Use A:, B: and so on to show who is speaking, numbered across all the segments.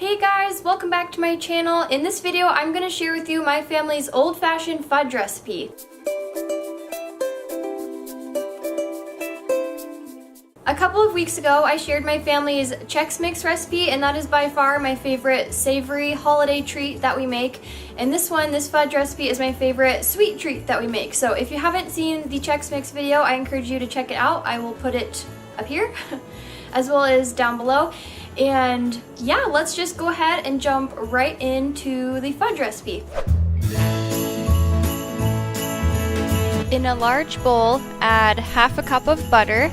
A: Hey guys, welcome back to my channel. In this video, I'm going to share with you my family's old-fashioned fudge recipe. A couple of weeks ago, I shared my family's CHEX mix recipe, and that is by far my favorite savory holiday treat that we make. And this fudge recipe, is my favorite sweet treat that we make. So if you haven't seen the CHEX mix video, I encourage you to check it out. I will put it up here, as well as down below. And yeah, let's just go ahead and jump right into the fudge recipe. In a large bowl, add half a cup of butter.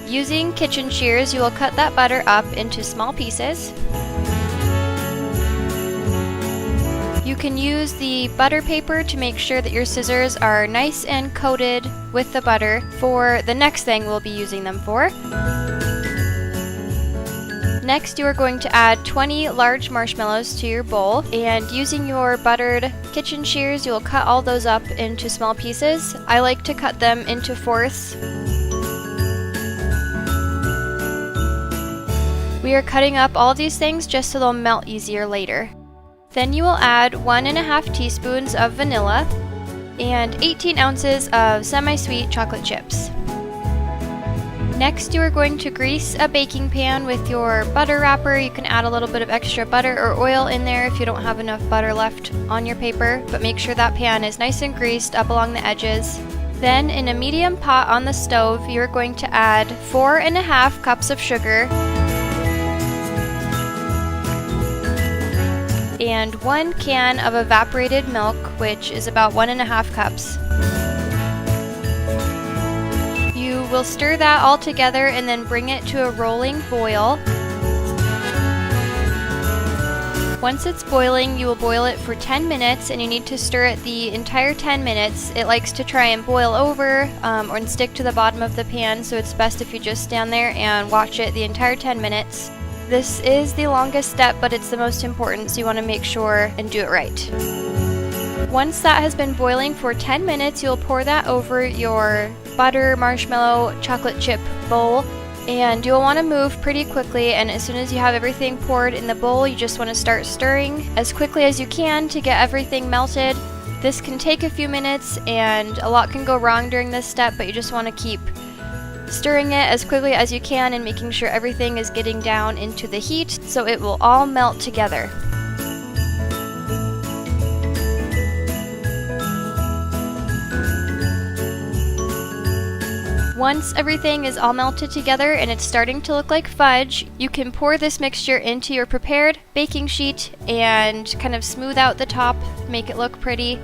A: Using kitchen shears, you will cut that butter up into small pieces. You can use the butter paper to make sure that your scissors are nice and coated with the butter for the next thing we'll be using them for. Next, you are going to add 20 large marshmallows to your bowl, and using your buttered kitchen shears, you will cut all those up into small pieces. I like to cut them into fourths. We are cutting up all these things just so they'll melt easier later. Then you will add 1.5 teaspoons of vanilla and 18 ounces of semi-sweet chocolate chips. Next, you are going to grease a baking pan with your butter wrapper. You can add a little bit of extra butter or oil in there if you don't have enough butter left on your paper, but make sure that pan is nice and greased up along the edges. Then, in a medium pot on the stove, you're going to add 4.5 cups of sugar and 1 can of evaporated milk, which is about 1.5 cups. You will stir that all together and then bring it to a rolling boil. Once it's boiling, you will boil it for 10 minutes, and you need to stir it the entire 10 minutes. It likes to try and boil over or stick to the bottom of the pan, so it's best if you just stand there and watch it the entire 10 minutes. This is the longest step, but it's the most important, so you want to make sure and do it right. Once that has been boiling for 10 minutes, you'll pour that over your butter, marshmallow, chocolate chip bowl, and you'll want to move pretty quickly, and as soon as you have everything poured in the bowl, you just want to start stirring as quickly as you can to get everything melted. This can take a few minutes, and a lot can go wrong during this step, but you just want to keep stirring it as quickly as you can and making sure everything is getting down into the heat so it will all melt together. Once everything is all melted together and it's starting to look like fudge, you can pour this mixture into your prepared baking sheet and kind of smooth out the top, make it look pretty.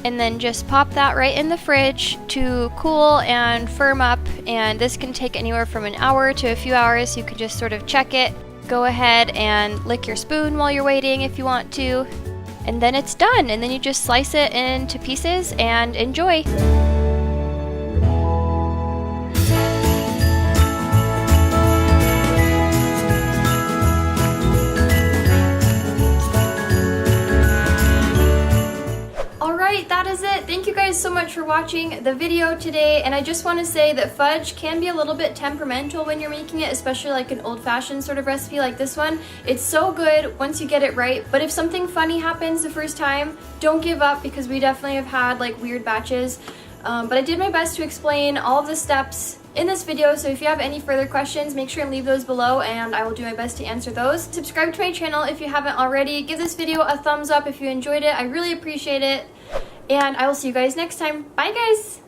A: And then just pop that right in the fridge to cool and firm up, and this can take anywhere from an hour to a few hours. You can just sort of check it, go ahead and lick your spoon while you're waiting if you want to, and then it's done, and then you just slice it into pieces and enjoy. That is it. Thank you guys so much for watching the video today, and I just want to say that fudge can be a little bit temperamental when you're making it, especially like an old-fashioned sort of recipe like this one. It's so good once you get it right, but if something funny happens the first time, don't give up, because we definitely have had like weird batches. But I did my best to explain all of the steps in this video, so if you have any further questions, make sure and leave those below and I will do my best to answer those. Subscribe to my channel if you haven't already. Give this video a thumbs up if you enjoyed it. I really appreciate it. And I will see you guys next time. Bye guys!